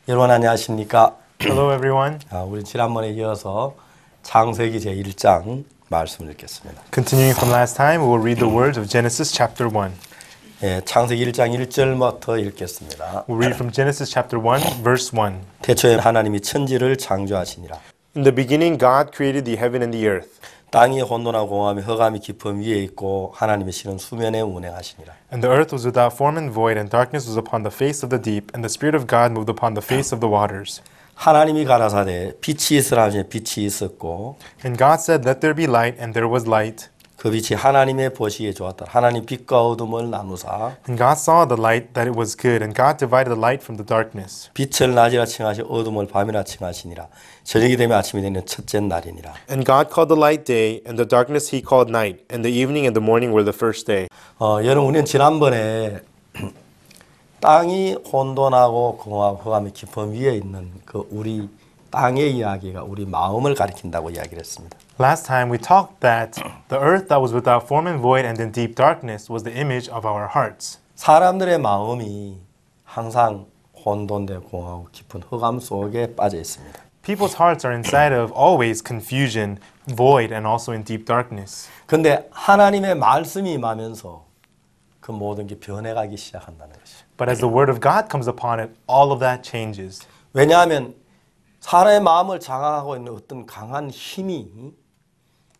여러분 안녕하십니까? Hello everyone. 우리 지난번에 이어서 창세기 제1장 말씀을 읽겠습니다. Continuing from last time, we will read the words of Genesis chapter 1. 예, 창세기 1장 1절부터 읽겠습니다. We'll read from Genesis chapter 1, verse 1. 태초에 하나님이 천지를 창조하시니라. In the beginning, God created the heaven and the earth. 땅이 혼돈하고 공함이 흑암이 깊음 위에 있고 하나님의 신은 수면에 운행하시니라. And the earth was without form and void, and darkness was upon the face of the deep, and the Spirit of God moved upon the face of the waters. 하나님이 가라사대 빛이 있으라 하시니 빛이 있었고 And God said, "Let there be light," and there was light. 그 빛이 하나님의 보시기에 좋았다. 하나님 빛과 어둠을 나누사 And God saw the light that it was good, and God divided the light from the darkness. 빛을 낮이라 칭하시 어둠을 밤이라 칭하시니라. 저녁이 되면 아침이 되는 첫째 날이니라. And God called the light day, and the darkness He called night, and the evening and the morning were the first day. 여러분 우리는 지난번에 땅이 혼돈하고 공하고 흑암의 깊음 위에 있는 그 우리 땅의 이야기가 우리 마음을 가리킨다고 이야기를 했습니다. Last time we talked that the earth that was without form and void and in deep darkness was the image of our hearts. 사람들의 마음이 항상 혼돈되고 공하고 깊은 흑암 속에 빠져 있습니다. People's hearts are inside of always confusion, void, and also in deep darkness. 근데 하나님의 말씀이 임하면서 그 모든 게 변해가기 시작한다는 것이죠. But as the word of God comes upon it, all of that changes. 왜냐하면 사람의 마음을 장악하고 있는 어떤 강한 힘이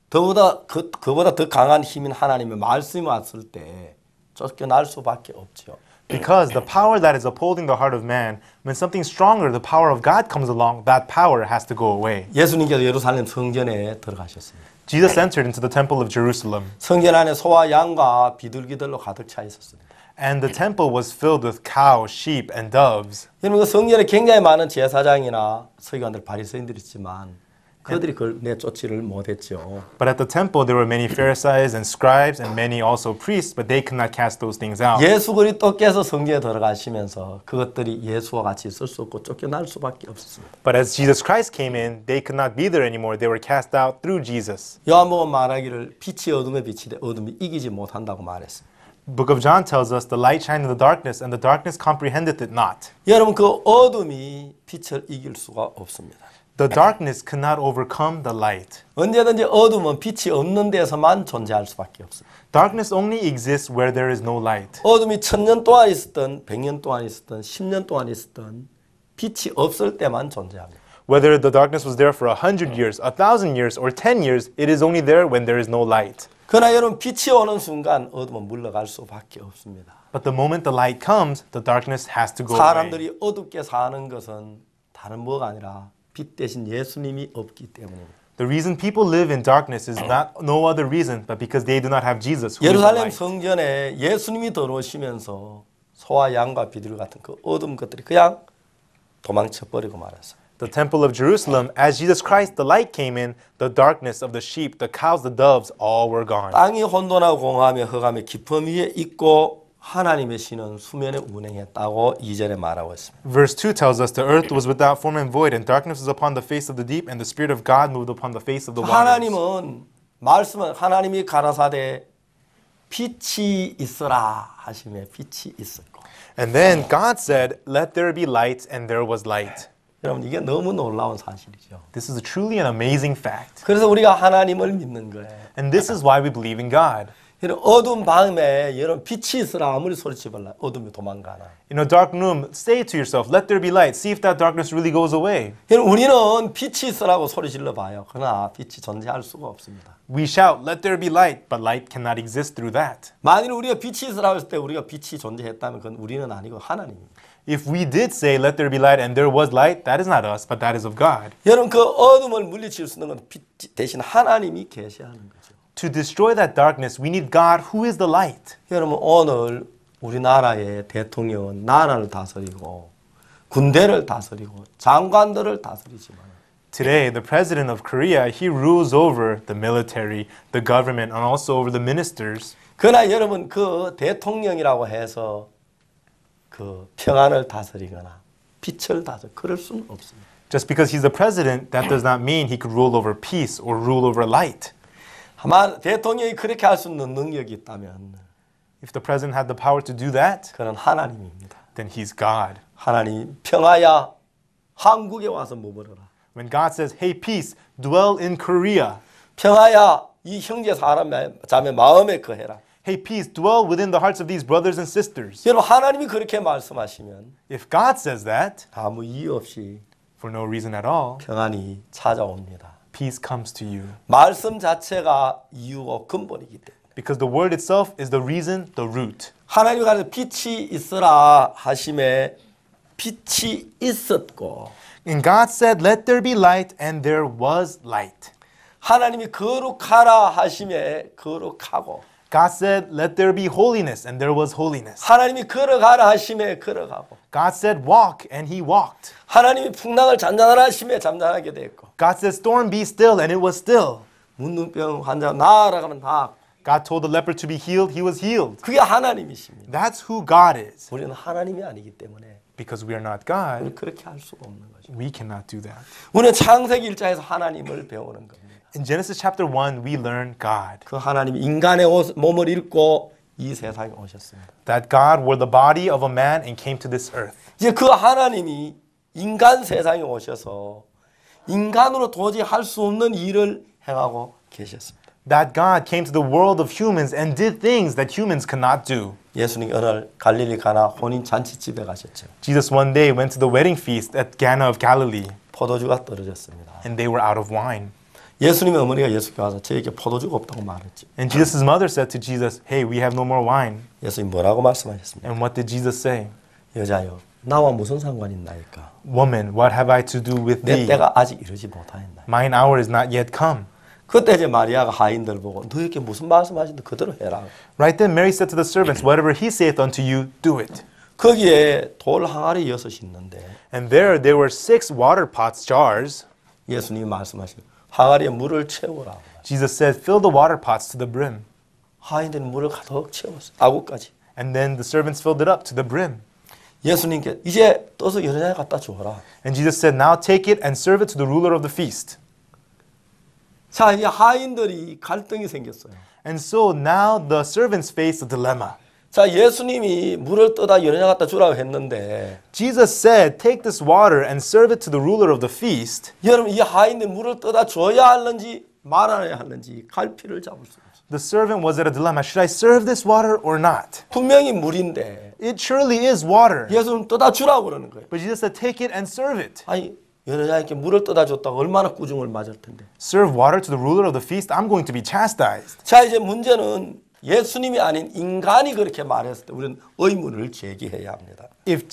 그보다 더 강한 힘인 하나님의 말씀이 왔을 때 쫓겨날 수밖에 없죠. Because the power that is upholding the heart of man, when something stronger, the power of God comes along, that power has to go away. 예수님께서 예루살렘 성전에 들어가셨습니다. Jesus entered into the temple of Jerusalem, 성전 안에 소와 양과 비둘기들로 가득 차 있었습니다. and the temple was filled with cows, sheep, and doves. 여러분 그 성전에 굉장히 많은 제사장이나 서기관들 바리새인들이 있지만 그들이 그걸 내쫓지를 못했죠. But at the temple there were many Pharisees and scribes and many also priests, but they could not cast those things out. 예수 그리스도께서 성전에 들어가시면서 그것들이 예수와 같이 있을 수 없고 쫓겨날 수밖에 없었습니다. But as Jesus Christ came in, they could not be there anymore. They were cast out through Jesus. 요한복음 말하기를 빛이 어둠에 비치되 어둠이 이기지 못한다고 말했습니다. Book of John tells us the light shined in the darkness, and the darkness comprehended it not. 여러분 그 어둠이 빛을 이길 수가 없습니다. The darkness could not overcome the light. 언제든지 어둠은 빛이 없는 데서만 존재할 수밖에 없습니다. Darkness only exists where there is no light. 어둠이 1000년 동안 있었던 100년 동안 있었던 10년 동안 있었던 빛이 없을 때만 존재합니다. Whether the darkness was there for 100 years, 1,000 years, or 10 years, it is only there when there is no light. 그러나 여러분 빛이 오는 순간 어둠은 물러갈 수밖에 없습니다. But the moment the light comes, the darkness has to go away. 사람들이 어둡게 사는 것은 다른 뭐가 아니라 빛 대신 예수님이 없기 때문입니다. The reason people live in darkness is not no other reason, but because they do not have Jesus, who is the 예루살렘 light. 성전에 예수님이 들어오시면서 소와 양과 비둘기 같은 그 어둠 것들이 그냥 도망쳐 버리고 말았어요. The temple of Jerusalem, as Jesus Christ, the light came in, the darkness of the sheep, the cows, the doves, all were gone. 땅이 혼돈하고 공허하며 흑암의 깊음 위에 있고 하나님의 신은 수면에 운행했다고 2절에 말하고 있습니다. Verse 2 tells us the earth was without form and void, and darkness was upon the face of the deep, and the Spirit of God moved upon the face of the waters. 하나님은 말씀은 하나님이 가라사대 빛이 있어라 하시며 빛이 있었고. And then God said, "Let there be light," and there was light. 여러분 이게 너무 놀라운 사실이죠. This is truly an amazing fact. 그래서 우리가 하나님을 믿는 거예요. And this is why we believe in God. 여러분 어두운 밤에 여러분 빛이 있으라 아무리 소리치볼라 어둠이 도망가나. In a dark room, say to yourself, "Let there be light." See if that darkness really goes away. 여러분 우리는 빛이 있으라고 소리 질러 봐요. 그러나 빛이 존재할 수가 없습니다. We shout, "Let there be light," but light cannot exist through that. 만일 우리가 빛이 있으라고 했을 때 우리가 빛이 존재했다면 그건 우리는 아니고 하나님입니다. If we did say, "Let there be light," and there was light, that is not us, but that is of God. 여러분 그 어둠을 물리칠 수 있는 건 빛 대신 하나님이 계시하는 거죠. To destroy that darkness, we need God, who is the light. 여러분 오늘 우리나라의 대통령은 나라를 다스리고 군대를 다스리고 장관들을 다스리지만 Today, the president of Korea, he rules over the military, the government, and also over the ministers. 그러나 여러분 그 대통령이라고 해서 그 평안을 다스리거나 빛을 다스리 그럴 수는 없습니다. Just because he's the president, that does not mean he could rule over peace or rule over light. 아마 대통령이 그렇게 할 수 있는 능력이 있다면 If the president had the power to do that, 그는 하나님입니다. then he's God. 하나님 평화야 한국에 와서 머물러라. When God says, hey, peace, dwell in Korea. 평화야 이 형제 사람 자매 마음에 거해라. Hey, peace, dwell within the hearts of these brothers and sisters. 여러분 하나님이 그렇게 말씀하시면 If God says that, 아무 이유 없이 for no reason at all, 평안이 찾아옵니다. peace comes to you. 말씀 자체가 이유고 근본이기 때문에. Because the word itself is the reason, the root. 하나님이 가서 빛이 있으라 하심에 빛이 있었고 And God said, let there be light, and there was light. 하나님이 거룩하라 하심에 거룩하고 God said, let there be holiness, and there was holiness. 하나님이 걸어가라 하심에 걸어가고 God said, walk, and he walked. 하나님이 풍랑을 잔잔하라 하심에 잔잔하게 됐고 God said, storm, be still, and it was still. 문둥병 환자 나아라 하면 나 God told the leper to be healed, he was healed. 그게 하나님이십니다. That's who God is. 우리는 하나님이 아니기 때문에 Because we are not God, 우리는 그렇게 할 수가 없는 거죠. we cannot do that. 우리는 창세기 1장에서 하나님을 배우는 겁니다. In Genesis chapter 1, we learn God. 그 하나님이 인간의 몸을 입고 이 세상에 오셨습니다. That God wore the body of a man and came to this earth. 이제 그 하나님이 인간 세상에 오셔서 인간으로 도저히 할 수 없는 일을 행하고 계셨습니다. That God came to the world of humans and did things that humans could not do. 예수님이 어느 날 갈릴리 가나 혼인 잔치집에 가셨죠. Jesus one day went to the wedding feast at Cana of Galilee, 포도주가 떨어졌습니다. and they were out of wine. 예수님의 어머니가 예수께 와서 저에게 포도주가 없다고 말했죠. And Jesus' mother said to Jesus, hey, we have no more wine. 예수님 뭐라고 말씀하셨습니까? And what did Jesus say? 여자여, 나와 무슨 상관이 있나이까? Woman, what have I to do with 내 thee? 때가 아직 이르지 못하였나? Mine hour is not yet come. 그때 이제 마리아가 하인들 보고 너에게 무슨 말씀하시는데 그대로 해라. Right then Mary said to the servants, whatever he saith unto you, do it. 거기에 돌 항아리 6이 있는데 And there were 6 water pots, jars. 예수님이 말씀하시고 항아리에 물을 채우라. Jesus said, fill the water pots to the brim. 하인들이 물을 가득 채웠어요. 아구까지. And then the servants filled it up to the brim. 예수님께 이제 떠서 여러 장에 갖다 주어라. And Jesus said, now take it and serve it to the ruler of the feast. 자, 이 하인들이 갈등이 생겼어요. And so now the servants face a dilemma. 자, 예수님이 물을 떠다 여러 장 갖다 주라고 했는데 Jesus said, take this water and serve it to the ruler of the feast. 여러분 이 하인들 물을 떠다 줘야 하는지 말아야 하는지 갈피를 잡을 수 없어요. The servant was at a dilemma. Should I serve this water or not? 분명히 물인데 It surely is water. 예수님 떠다 주라고 그러는 거예요. But Jesus said, take it and serve it. 아니 여자에게 물을 떠다 줬다고 얼마나 꾸중을 맞을 텐데. Serve water to the ruler of the feast? I'm going to be chastised. 자, 이제 문제는 예수님이 아닌 인간이 그렇게 말했을 때 우리는 의문을 제기해야 합니다. If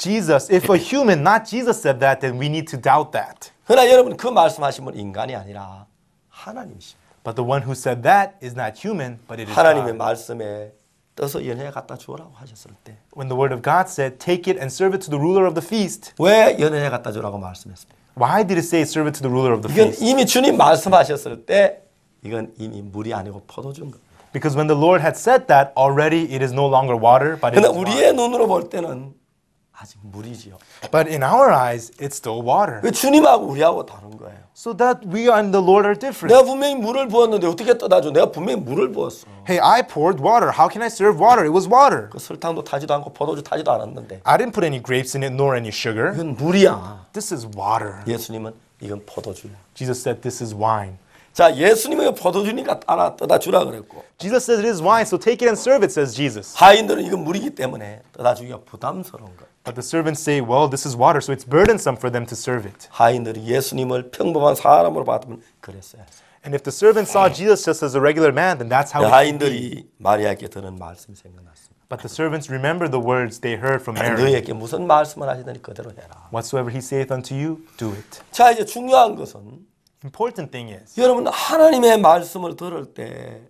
a human, not Jesus said that, then we need to doubt that. 그러나 여러분 그 말씀하신 분 인간이 아니라 하나님이십니다. But the one who said that is not human, but it is 하나님의 God. 말씀에 떠서 연회에 갖다 주라고 하셨을 때 When the word of God said, take it and serve it to the ruler of the feast, 왜 연회에 갖다 주라고 말씀했습니까? why did it say serve it to the ruler of the 이건 feast? 이미 주님 말씀하셨을 때 이건 이미 물이 아니고 포도주인 겁니다. Because when the Lord had said that, already it is no longer water, but it 그러나 is wine. 우리의 눈으로 볼 때는 아직 물이지요. But in our eyes, it's still water. 그 주님하고 우리하고 다른 거예요. So that we and the Lord are different. 내가 분명히 물을 부었는데 어떻게 떠다 줘? 내가 분명히 물을 부었어. Hey, I poured water. How can I serve water? It was water. 그 설탕도 타지도 않고 포도주 타지도 않았는데 I didn't put any grapes in it nor any sugar. 이건 물이야. This is water. 예수님은 이건 포도주야. Jesus said this is wine. 자, 예수님은 포도주니까 따라 떠다 주라 그랬고 Jesus says it is wine, so take it and serve it, says Jesus. 하인들은 이건 물이기 때문에 떠다 주기가 부담스러운 거예요. But the servants say, well, this is water, so it's burdensome for them to serve it. 하인들이 예수님을 평범한 사람으로 봤으면 그랬어야 했어요. And if the servants saw Jesus just as a regular man, then that's how it should be. 하인들이 마리아에게 들은 말씀이 생각났습니다. But the servants remember the words they heard from Mary. 너희에게 무슨 말씀을 하시더니 그대로 해라. Whatsoever he saith unto you, do it. 자, 이제 중요한 것은 Important thing is, 여러분 하나님의 말씀을 들을 때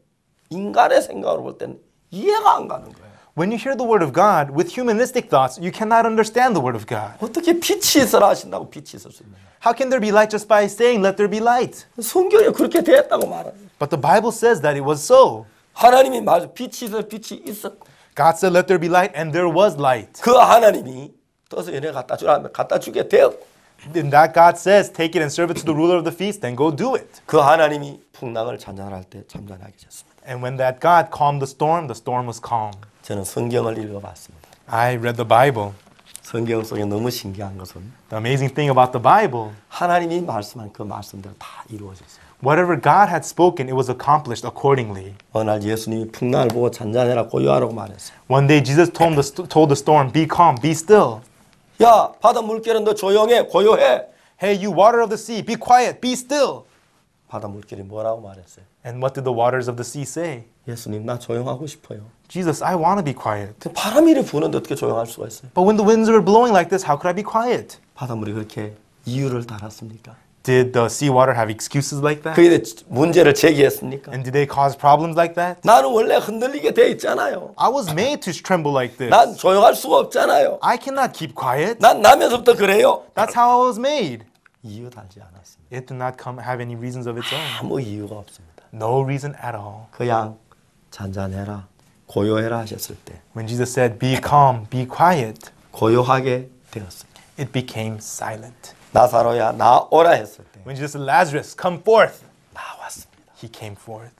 인간의 생각으로 볼 때는 이해가 안 가는 거예요. when you hear the word of God with humanistic thoughts, you cannot understand the word of God. 어떻게 빛이 있어라 하신다고 빛이 있을 수 있느냐. How can there be light just by saying, let there be light? 성경에 그렇게 되었다고 말합니다. But the Bible says that it was so. 하나님이 말 빛이 있어 빛이 있었고 God said, let there be light, and there was light. 그 하나님이 떠서 얘네 갖다 주라 하면 갖다 주게 되었고 Then that God says, take it and serve it to the ruler of the feast, then go do it. 그 하나님이 풍랑을 잔잔할 때 잠잠하게 하셨습니다. And when that God calmed the storm was calm. 저는 성경을 읽어봤습니다. I read the Bible. 성경 속에 너무 신기한 것은 The amazing thing about the Bible, 하나님이 말씀한 그 말씀대로 다 이루어졌어요. whatever God had spoken, it was accomplished accordingly. 어느 날 예수님이 풍랑을 보고 잔잔해라 고요하라고 말했어요. One day Jesus told the storm, be calm, be still. 야 바다 물결은 너 조용해 고요해. Hey, you water of the sea, be quiet, be still. 바다 물결이 뭐라고 말했어요? And what did the waters of the sea say? 예수님 나 조용하고 싶어요. Jesus, I want to be quiet. 바람이 이렇게 부는데 어떻게 조용할 수가 있어요? But when the winds were blowing like this, how could I be quiet? 바닷물이 그렇게 이유를 달았습니까? Did the seawater have excuses like that? 그에 대해 문제를 제기했습니까? And did they cause problems like that? 나는 원래 흔들리게 돼 있잖아요. I was made to tremble like this. 난 조용할 수가 없잖아요. I cannot keep quiet. 난 나면서부터 그래요. That's how I was made. 이유 달지 않았습니다. It did not have any reasons of its own. 아무 이유가 없습니다. No reason at all. 그냥 잔잔해라, 고요해라 하셨을 때 When Jesus said, be calm, be quiet, 고요하게 되었습니다. it became silent. 나사로야 나오라 했을 때 When Jesus said, Lazarus, come forth, 나왔습니다. he came forth.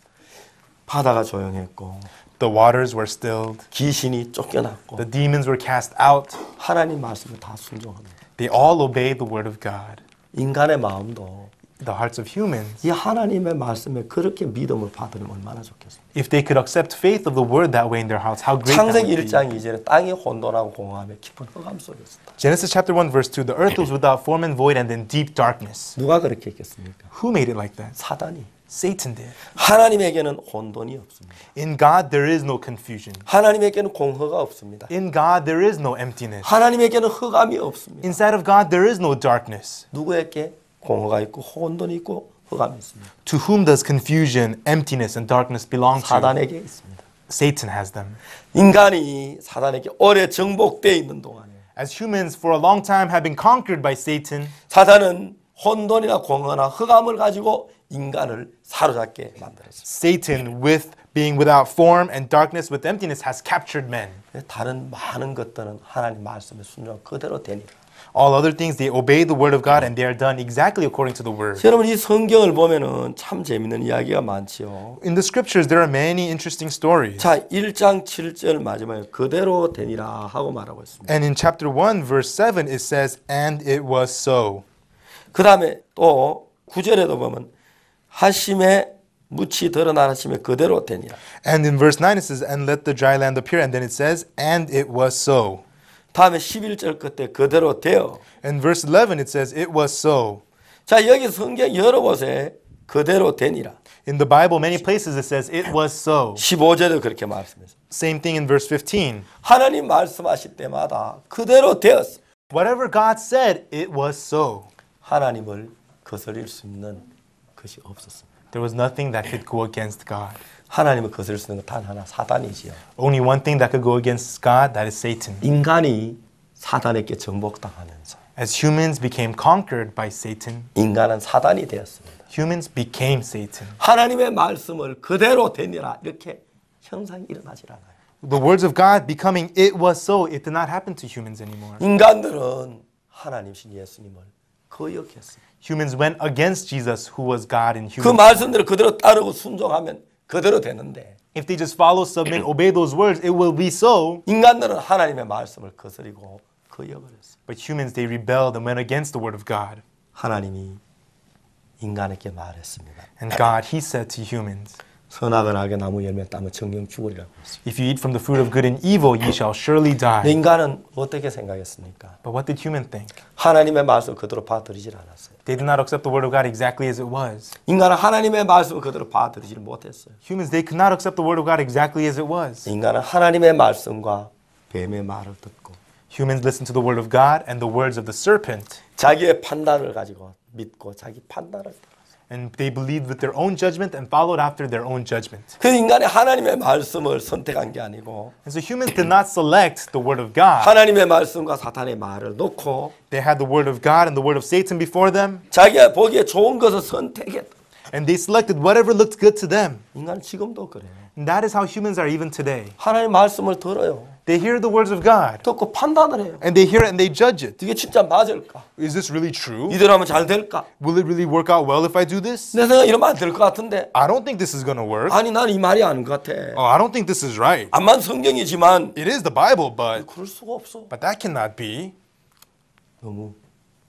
바다가 조용했고 The waters were stilled. 귀신이 쫓겨났고 The demons were cast out. 하나님 말씀을 다 순종합니다. They all obeyed the word of God. 인간의 마음도 The hearts of humans, 이 하나님의 말씀에 그렇게 믿음을 받으면 얼마나 좋겠습니까? if they could accept faith of the word that way in their hearts, how great that 창세기 would be. 1장 2절에 땅이 혼돈하고 공허하며 깊은 흑암 속이었다. Genesis chapter 1 verse 2, the earth was without form and void and in deep darkness. 누가 그렇게 했겠습니까? Who made it like that? 사단이. Satan did. 하나님에게는 혼돈이 없습니다. In God there is no confusion. 하나님에게는 공허가 없습니다. In God there is no emptiness. 하나님에게는 흑암이 없습니다. Inside of God there is no darkness. 누구에게 공허가 있고 혼돈이 있고 흑암이 있습니다. To whom does confusion, emptiness, and darkness belong to? 사단에게 있습니다. Satan has them. 인간이 사단에게 오래 정복되어 있는 동안에 As humans for a long time have been conquered by Satan, 사단은 혼돈이나 공허나 흑암을 가지고 인간을 사로잡게 만들었습니다. Satan, with being without form and darkness with emptiness, has captured men. 다른 많은 것들은 하나님 말씀에 순종 그대로 되니라. All other things, they obey the word of God and they are done exactly according to the word. 여러분 이 성경을 보면은 참 재밌는 이야기가 많지요. In the scriptures, there are many interesting stories. 자, 1장 7절 마지막에 그대로 되니라 하고 말하고 있습니다. And in chapter 1, verse 7, it says, and it was so. 그 다음에 또 9절에도 보면 하심에 묻이 드러난 하심에 그대로 되니라. And in verse 9, it says, and let the dry land appear. And then it says, and it was so. 다음에 11절 끝에 그대로 되어. In verse 11, it says, it was so. 자, 여기 성경 여러 곳에 그대로 되니라. In the Bible, many places, it says, it was so. 15절에도 그렇게 말씀했어요. Same thing in verse 15. 하나님 말씀하실 때마다 그대로 되었어. Whatever God said, it was so. 하나님을 거스릴 수 있는 것이 없었습니다. There was nothing that could go against God. 하나님을 거스릴 수 있는 건 단 하나, 사단이지요. Only one thing that could go against God, that is Satan. 인간이 사단에게 정복당하면서 As humans became conquered by Satan, 인간은 사단이 되었습니다. humans became Satan. 하나님의 말씀을 그대로 되니라 이렇게 형상이 일어나질 않아요. The words of God becoming it was so, it did not happen to humans anymore. 인간들은 하나님신 예수님을 거역했어요. Humans went against Jesus, who was God in 그 human. 말씀대로 그대로 따르고 순종하면 그대로 되는데 If they just follow, submit, obey those words, it will be so. 인간들은 하나님의 말씀을 거스리고 거역을 했어요. But humans, they rebelled and went against the word of God. 하나님이 인간에게 말했습니다. And God, He said to humans, 선악을 알게 나무 열매 따면 정령 죽으리라고 했습니다. if you eat from the fruit of good and evil, ye shall surely die. 인간은 어떻게 생각했습니까? But what did humans think? 하나님의 말씀을 그대로 받아들이질 않았어요. They did not accept the word of God exactly as it was. 인간은 하나님의 말씀을 그대로 받아들이질 못했어요. Humans, they could not accept the word of God exactly as it was. 인간은 하나님의 말씀과 뱀의 말을 듣고 Humans listened to the word of God and the words of the serpent, 자기의 판단을 가지고 믿고 자기 판단을 따랐어요. and they believed with their own judgment and followed after their own judgment. 그 인간이 하나님의 말씀을 선택한 게 아니고 And so humans did not select the word of God. 하나님의 말씀과 사탄의 말을 놓고 They had the word of God and the word of Satan before them, 자기가 보기에 좋은 것을 선택했다. And they selected whatever looked good to them. 인간은 지금도 그래요. And that is how humans are even today. 하나님 말씀을 들어요. They hear the words of God. 듣고 판단을 해요. And they hear it and they judge it. 이게 진짜 맞을까? Is this really true? 이대로 하면 잘 될까? Will it really work out well if I do this? 내 생각에 이러면 안 될 것 같은데. I don't think this is going to work. 아니 나는 이 말이 아닌 것 같아. Oh, I don't think this is right. 암만 성경이지만 It is the Bible, but 그럴 수가 없어. that cannot be. 너무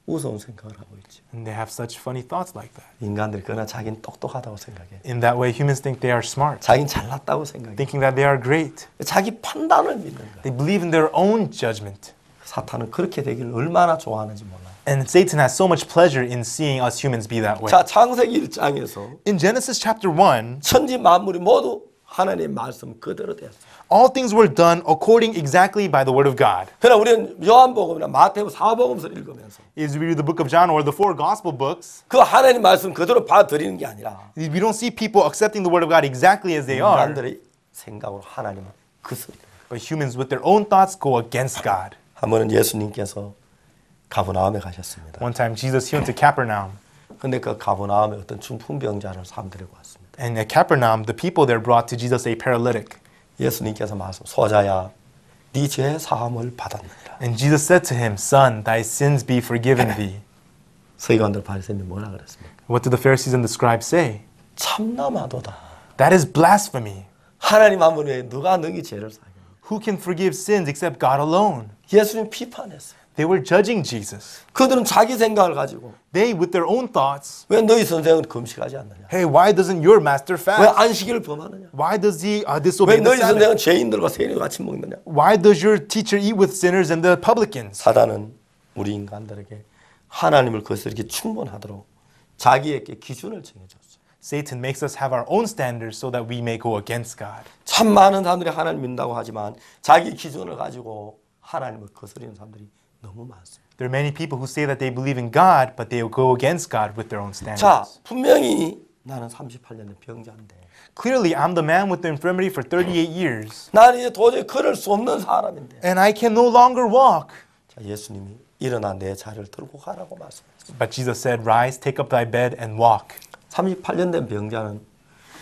우스운 생각을 하고 있지. And they have such funny thoughts like that. 인간들이 그러나 자기는 똑똑하다고 생각해. In that way, humans think they are smart, 자기는 잘났다고 생각해. thinking that they are great. 자기 판단을 믿는 거야. They believe in their own judgment. 사탄은 그렇게 되기를 얼마나 좋아하는지 몰라. And Satan has so much pleasure in seeing us humans be that way. 자, 창세기 1장에서 In Genesis chapter 1, 천지 만물이 모두 하나님의 말씀 그대로 되었어. all things were done according exactly by the word of God. 그러나 우리는 요한복음이나 마태복음, 사복음서를 읽으면서 As we read the book of John or the four gospel books, 그 하나님 말씀 그대로 받아들이는 게 아니라 we don't see people accepting the word of God exactly as they are, 인간들의 생각으로 하나님을 거스려. but humans with their own thoughts go against God. 한 번은 예수님께서 가버나움에 가셨습니다. One time Jesus he went to Capernaum, 근데 그 가버나움에 어떤 중풍병자를 사람들이 왔습니다. and at Capernaum the people there brought to Jesus a paralytic. 예수님께서 말씀, 소자야, 네 죄 사함을 받았느니라. And Jesus said to him, Son, thy sins be forgiven thee. 서기관들 바리새인들 뭐라 그랬습니까? What do the Pharisees and the scribes say? 참남하도다. That is blasphemy. 하나님 한 분 외에 누가 너희 죄를 사하겠냐? Who can forgive sins except God alone? 예수님 비판했어요. They were judging Jesus. 그들은 자기 생각을 가지고 They, with their own thoughts, 왜 너희 선생은 금식하지 않느냐? hey, why doesn't your master 왜 fast? 안식일을 범하느냐? Why does he 왜 disobey the 너희 Sabbath? 선생은 죄인들과 세인과 같이 먹느냐? Why does your teacher eat with sinners and the publicans? 사단은 우리 인간들에게 하나님을 거스르기 충분하도록 자기에게 기준을 정해줬어요. Satan makes us have our own standards so that we may go against God. 참 많은 사람들이 하나님 믿는다고 하지만 자기 기준을 가지고 하나님을 거스르는 사람들이 너무 많습니다. There are many people who say that they believe in God, but they will go against God with their own 자, standards. 분명히 나는 38년 된 병자인데 Clearly, I'm the man with the infirmity for 38 years, 나는 이제 도저히 걸을 수 없는 사람인데 and I can no longer walk. 자, 예수님이 일어나 내 자리를 들고 가라고 말씀했어요. But Jesus said, Rise, take up thy bed, and walk. 38년 된 병자는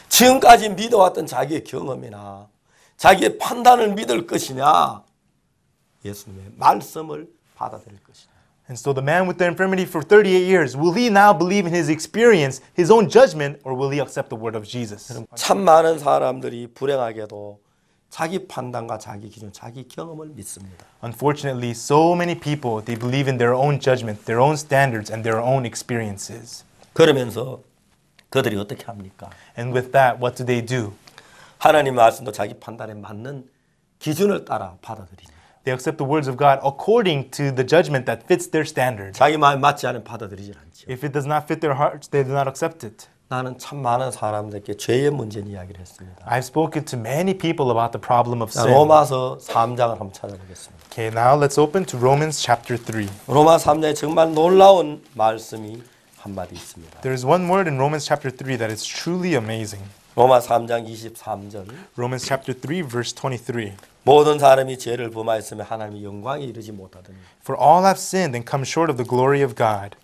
지금까지 믿어왔던 자기의 경험이나 자기의 판단을 믿을 것이냐 예수님의 말씀을 받아들일 것이냐. And so the man with the infirmity for 38 years, will he now believe in his experience, his own judgment, or will he accept the word of Jesus? 참 많은 사람들이 불행하게도 자기 판단과 자기 기준, 자기 경험을 믿습니다. Unfortunately, so many people, they believe in their own judgment, their own standards, and their own experiences. 그러면서 그들이 어떻게 합니까? And with that, what do they do? 하나님 말씀도 자기 판단에 맞는 기준을 따라 받아들입니다. They accept the words of God according to the judgment that fits their standard. 자기 마음에 맞지 않으면 받아들이질 않죠. If it does not fit their hearts, they do not accept it. 나는 참 많은 사람들께 죄의 문제는 이야기를 했습니다. I've spoken to many people about the problem of 자, sin. 로마서 3장을 한번 찾아보겠습니다. Okay, now let's open to Romans chapter 3. 로마 3장에 정말 놀라운 말씀이 한마디 있습니다. There is one word in Romans chapter 3 that is truly amazing. 로마 3장 23절 Romans chapter 3 verse 23. 모든 사람이 죄를 범하였으며 하나님의 영광에 이르지 못하더니 For all have sinned and come short of the glory of God.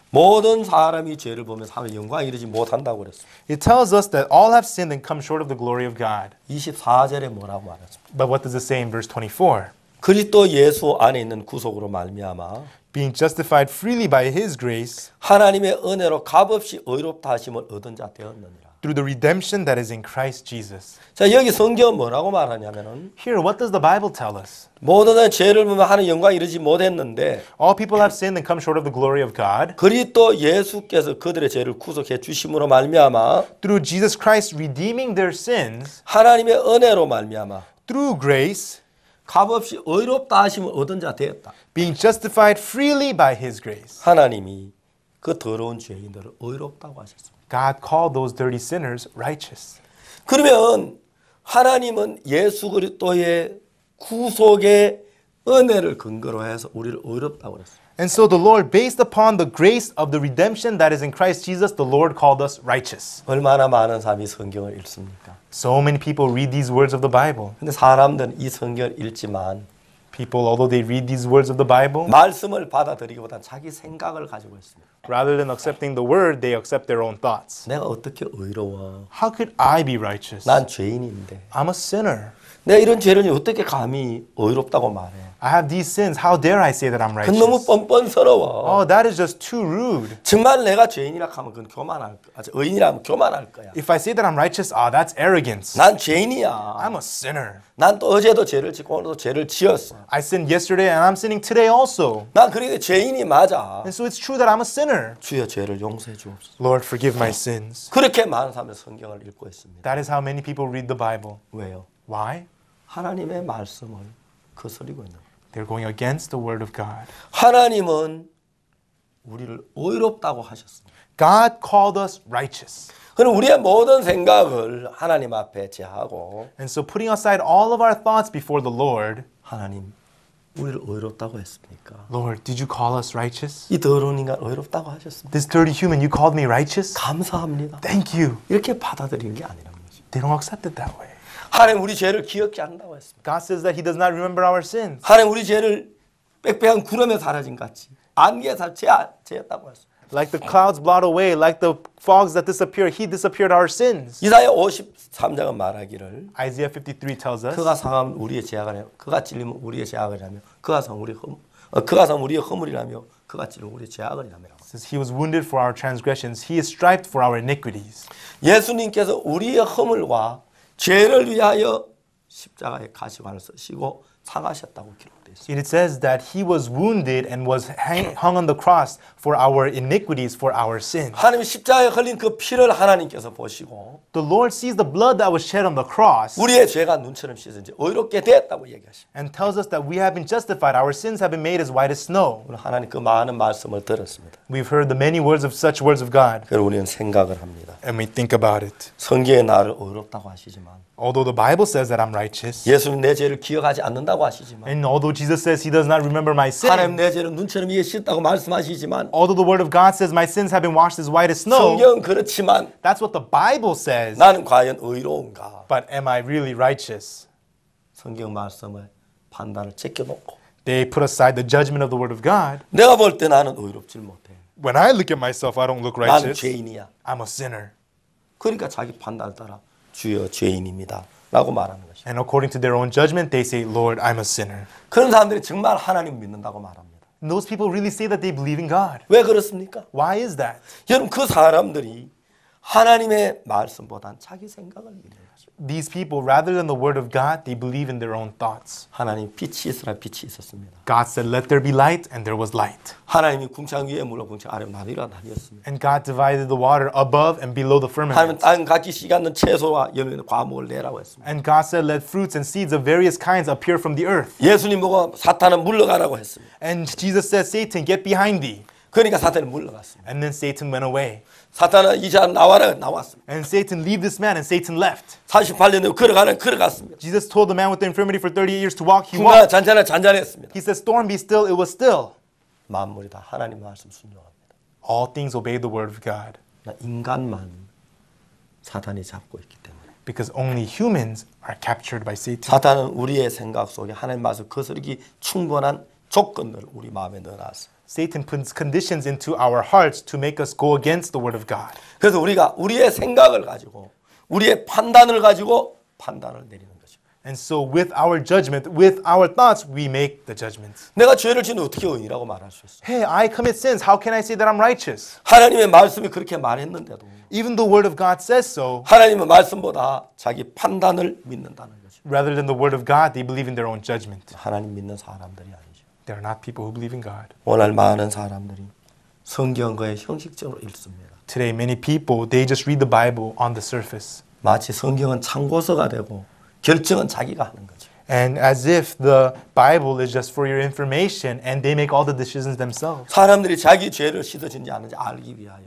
모든 사람이 죄를 범해서 하나님의 영광에 이르지 못한다고 그랬어요. It tells us that all have sinned and come short of the glory of God. 24절에 뭐라고 말했습니까? But what does it say in verse 24? 그리스도 예수 안에 있는 구속으로 말미암아 Being justified freely by his grace 하나님의 은혜로 값없이 의롭다 하심을 얻은 자 되었느니라. through the redemption that is in Christ Jesus. 자, 여기 성경은 뭐라고 말하냐면은 Here, what does the Bible tell us? 모든 사람이 죄를 범하면 하나님 영광에 이르지 못했는데 All people have sinned and come short of the glory of God. 그리스도 예수께서 그들의 죄를 구속해 주심으로 말미암아 Through Jesus Christ redeeming their sins, 하나님의 은혜로 말미암아 through grace, 값없이 의롭다 하심을 얻은 자 되었다. being justified freely by his grace. 하나님이 그 더러운 죄인들을 의롭다고 하셨습니다. God called those dirty sinners righteous. 그러면 하나님은 예수 그리스도의 구속의 은혜를 근거로 해서 우리를 의롭다고 그랬어요. And so the Lord, based upon the grace of the redemption that is in Christ Jesus, the Lord called us righteous. 얼마나 많은 사람이 성경을 읽습니까? So many people read these words of the Bible. 근데 사람들은 이 성경을 읽지만 People, although they read these words of the Bible, 말씀을 받아들이기보다는 자기 생각을 가지고 있습니다. Rather than accepting the word, they accept their own thoughts. 내가 어떻게 의로워? How could I be righteous? 난 죄인인데. I'm a sinner. 내가 이런 죄를 어떻게 감히 의롭다고 말해? I have these sins. How dare I say that I'm 그건 너무 righteous? 뻔뻔스러워. Oh, that is just too rude. 정말 내가 죄인이라 하면 그건 교만할 거야. 의인이라 하면 교만할 거야. If I say that I'm righteous, that's arrogance. 난 죄인이야. I'm a sinner. 난 또 어제도 죄를 짓고 오늘도 죄를 지었어. I sinned yesterday and I'm sinning today also. 난 그러니까 죄인이 맞아. And so it's true that I'm a sinner. 주여 죄를 용서해 주옵소서. Lord, forgive my sins. 그렇게 많은 사람들이 성경을 읽고 있습니다. That is how many people read the Bible. 왜요? Why? 하나님의 말씀을 거스리고 있는 거예요. They're going against the word of God. 하나님은 우리를 의롭다고 하셨습니다. God called us righteous. 그럼 우리의 모든 생각을 하나님 앞에 제하고 And so putting aside all of our thoughts before the Lord, 하나님 우리를 의롭다고 했습니까? Lord, did you call us righteous? 이 더러운 인간 의롭다고 하셨습니다. This dirty human, you called me righteous? 감사합니다. Thank you. 이렇게 받아들이는 게 아니란 거죠. They don't accept it that way. 하나님 우리 죄를 기억지 않는다고 했습니다. God says that He does not remember our sins. 하나님 우리 죄를 빽빽한 구름에 사라진 같이 안개에 죄였다고 했습니다. Like the clouds blot away, like the fogs that disappear, He disappeared our sins. 이사야 53장은 말하기를 Isaiah 53 tells us, 그가 상하면 우리의 죄악을 하며 그가 찔리면 우리의 죄악이라며 그가 상 우리의 허물이라며 그가 찔리면 우리의 죄악이라며. says He was wounded for our transgressions, He is striped for our iniquities. 예수님께서 우리의 허물과 죄를 위하여 십자가에 가시관을 쓰시고 상하셨다고 기록되어 있습니다. It says that He was wounded and was hung on the cross for our iniquities, for our sins. 하나님 십자가에 흘린 그 피를 하나님께서 보시고 The Lord sees the blood that was shed on the cross 우리의 죄가 눈처럼 씻은지 의롭게 됐다고 얘기하십니다. and tells us that we have been justified. Our sins have been made as white as snow. 오늘 하나님 그 많은 말씀을 들었습니다. We've heard the many words of such words of God, 그래서 우리는 생각을 합니다. and we think about it. 성경에 나를 의롭다고 하시지만 Although the Bible says that I'm righteous, 예수님 내 죄를 기억하지 않는다고 하시지만 and although Jesus says He does not remember my 하나님 sin, 내 죄를 눈처럼 이에 씻다고 말씀하시지만 although the Word of God says my sins have been washed as white as snow, 성경은 그렇지만 that's what the Bible says. 나는 과연 의로운가? But am I really righteous? 성경 말씀의 판단을 제껴놓고 They put aside the judgment of the Word of God. 내가 볼 때 나는 의롭질 못해. When I look at myself, I don't look 나는 righteous. 죄인이야. I'm a sinner. 그러니까 자기 판단을 따라 주여 죄인입니다 라고 말하는 것이죠. And according to their own judgment, they say, Lord, I'm a sinner. 그런 사람들이 정말 하나님 믿는다고 말합니다. And those people really say that they believe in God. 왜 그렇습니까? Why is that? 여러분 그 사람들이 하나님의 말씀보단 자기 생각을 믿는 것입니다. These people, rather than the word of God, they believe in their own thoughts. 하나님 빛이 있으라 빛이 있었습니다. God said, let there be light, and there was light. 하나님이 궁창 위에 물로 궁창 아래 나뉘라 나뉘었습니다. And God divided the water above and below the 하나님은 firmament. 땅 각기 씨가 있는 채소와 열매는 과목을 내라고 했습니다. And God said, let fruits and seeds of various kinds appear from the earth. 예수님 보고 사탄은 물러가라고 했습니다. And Jesus said, Satan, get behind thee. 그러니까 사탄이 물러갔습니다. And then Satan went away. 사탄은 이 사람 나와라 나왔습니다. And Satan, leave this man, and Satan left. 48년 후 걸어갔습니다. Jesus told the man with the infirmity for 38 years to walk. He 풍랑아 walked. 잔잔했습니다. He said, storm be still. It was still. 만물이 다 하나님 말씀 순종합니다. All things obey the word of God. 인간만 사탄이 잡고 있기 때문에. Because only humans are captured by Satan. 사탄은 우리의 생각 속에 하나님 말씀 거스르기 충분한 조건을 우리 마음에 넣어놨어요. Satan puts conditions into our hearts to make us go against the word of God. 그래서 우리가 우리의 생각을 가지고 우리의 판단을 가지고 판단을 내리는 것입니다. And so with our judgment, with our thoughts, we make the judgments. 내가 죄를 지는 어떻게 의인이라고 말할 수 있어? Hey, I commit sins. How can I say that I'm righteous? 하나님의 말씀이 그렇게 말했는데도 Even the word of God says so, 하나님의 말씀보다 자기 판단을 믿는다는 거죠. rather than the word of God, they believe in their own judgment. 하나님 믿는 사람들이 아니죠. They're not people who believe in God. 오늘 많은 사람들이 성경 거의 형식적으로 읽습니다. Today, many people, they just read the Bible on the surface. 마치 성경은 참고서가 되고 결정은 자기가 하는 거죠. And as if the Bible is just for your information and they make all the decisions themselves. 사람들이 자기 죄를 씻어진지 않은지 알기 위하여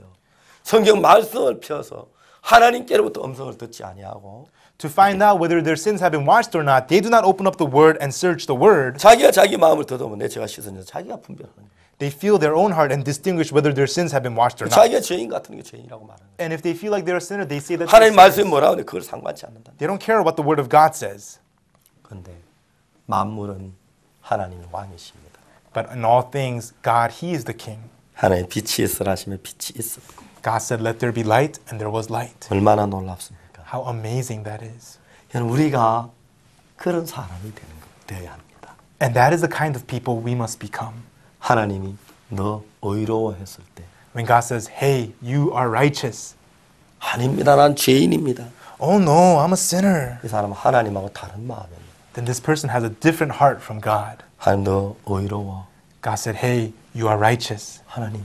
성경 말씀을 펴서 하나님께로부터 음성을 듣지 아니하고 To find out whether their sins have been washed or not, they do not open up the Word and search the Word. 자기가 자기 마음을 더듬으면 내 죄가 씻어진지 자기가 분별하는 거예요. They feel their own heart and distinguish whether their sins have been washed or not. 자기가 죄인 같은 게 죄인이라고 말하는 거예요. And if they feel like they're a sinner, they say that 하나님 they're 말씀이 sinners. 뭐라고 하는데 그걸 상관치 않는다. They don't care what the Word of God says. 그런데 만물은 하나님이 왕이십니다. But in all things, God, He is the King. 하나님 빛이 있으라 하시면 빛이 있었고 God said, let there be light, and there was light. 얼마나 놀랍습니까? How amazing that is. 여러분 우리가 그런 사람이 되어야 합니다. And that is the kind of people we must become. 하나님이 너 의로워했을 때 When God says, hey, you are righteous. 아닙니다. 난 죄인입니다. Oh no, I'm a sinner. 이 사람은 하나님하고 다른 마음입니다. Then this person has a different heart from God. 하나님 너 의로워. God said, hey, you are righteous. 하나님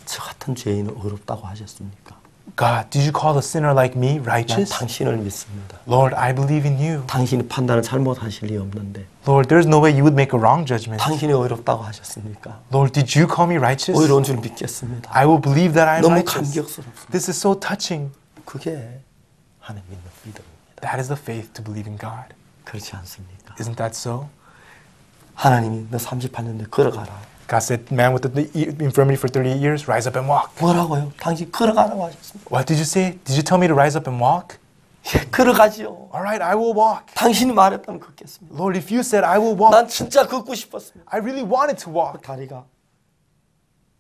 저 같은 죄인을 의롭다고 하셨습니까? God, did you call a sinner like me 난 righteous? 당신을 믿습니다. Lord, I believe in you. 당신이 판단을 잘못하실 리 없는데 Lord, there's no way you would make a wrong judgment. 당신이 의롭다고 하셨습니까? Lord, did you call me righteous? 의로운 줄 믿겠습니다. I will believe that I am 너무 righteous. 감격스럽습니다. This is so touching. 그게 하나님 믿는 믿음입니다. That is the faith to believe in God. 그렇지 않습니까? Isn't that so? 하나님이 너 38년 내 걸어가라. God said, man with the infirmity for 38 years, rise up and walk. 뭐라고요? 당신 걸어가라고 하셨습니다. What did you say? Did you tell me to rise up and walk? 예, 걸어가지요. All right, I will walk. 당신이 말했다면 걷겠습니다. Lord, if you said I will walk, 난 진짜 걷고 싶었습니다. I really wanted to walk. 다리가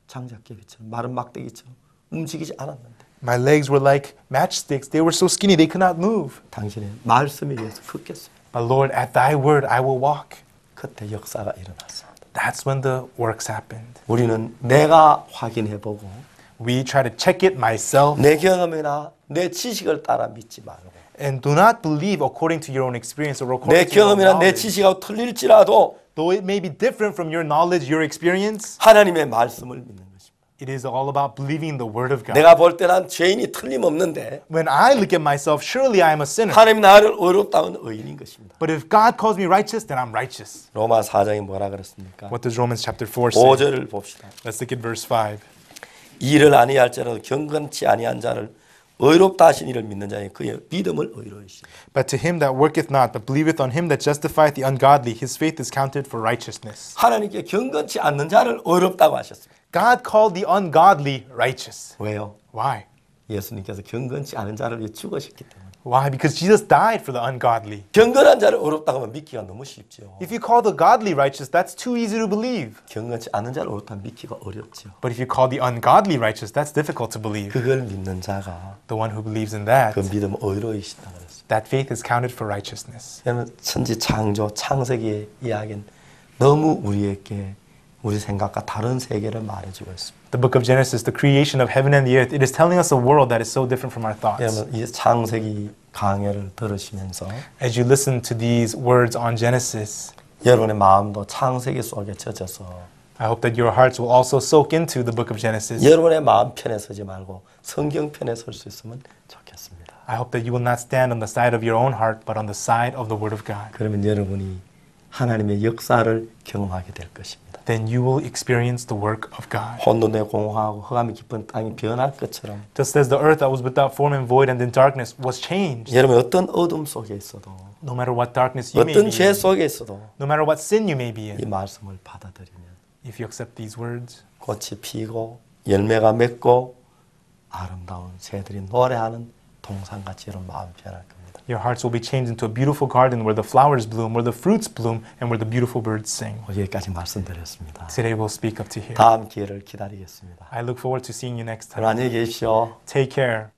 장작개비처럼 마른 막대기처럼 움직이지 않았는데 My legs were like matchsticks. They were so skinny they could not move. 당신의 말씀에 의해서 걷겠습니다. But Lord, at thy word I will walk. 그때 역사가 일어났습니다. That's when the works happened. 우리는 내가 확인해보고 We try to check it myself 내 경험이나 내 지식을 따라 믿지 말고 and do not believe according to your own experience or 내 according to your own 경험이나 내 knowledge. 지식하고 틀릴지라도 Though it may be different from your knowledge, your experience, 하나님의 말씀을 믿는 것입니다. it is all about believing the word of God. 내가 볼 때 난 죄인이 틀림없는데 When I look at myself, surely I am a sinner. 하나님이 나를 의롭다는 의인인 것입니다. But if God calls me righteous, then I'm righteous. 로마 4장이 뭐라 그랬습니까? What does Romans chapter 4 say? 5절을 봅시다. Let's look at verse 5. 일을 아니할지라도 경건치 아니한 자를 의롭다 하신 이를 믿는 자의 그의 믿음을 의로우시니 But to him that worketh not, but believeth on him that justifieth the ungodly, his faith is counted for righteousness. 하나님께 경건치 않는 자를 의롭다고 하셨습니다. God called the ungodly righteous. 왜요? Why? 예수님께서 경건치 않은 자를 위해 죽으셨기 때문에. Why? Because Jesus died for the ungodly. 경건한 자를 의롭다고 하면 믿기가 너무 쉽죠. If you call the godly righteous, that's too easy to believe. 경건치 않은 자를 의롭다면 믿기가 어렵죠. But if you call the ungodly righteous, that's difficult to believe. 그걸 믿는 자가 The one who believes in that, 그 믿음 의로이시다 그랬습니다. that faith is counted for righteousness. 여러분 천지 창조 창세기의 이야기는 너무 우리에게 우리 생각과 다른 세계를 말해주고 있습니다. The book of Genesis, the creation of heaven and the earth, it is telling us a world that is so different from our thoughts. 여러분 이 창세기 강해를 들으시면서 As you listen to these words on Genesis, 여러분의 마음도 창세기 속에 젖어서 I hope that your hearts will also soak into the book of Genesis. 여러분의 마음 편에 서지 말고 성경 편에 설 수 있으면 좋겠습니다. I hope that you will not stand on the side of your own heart, but on the side of the Word of God. 그러면 여러분이 하나님의 역사를 경험하게 될 것입니다. Then you will experience the work of God. 혼돈에 공허하고 흑암이 깊은 땅이 변할 것처럼 Just as the earth that was without form and void and in darkness was changed. 여러분 어떤 어둠 속에 있어도 No matter what darkness you may 어떤 be 죄 in, 속에 있어도 no matter what sin you may be 이 in, 말씀을 받아들이면 if you accept these words, 꽃이 피고 열매가 맺고 아름다운 새들이 노래하는 동산같이 이런 마음 변할 겁니다. your hearts will be changed into a beautiful garden where the flowers bloom, where the fruits bloom, and where the beautiful birds sing. 여기까지 말씀드렸습니다. Today we'll speak up to here. 다음 기회를 기다리겠습니다. I look forward to seeing you next time. 안녕히 계십시오. Take care.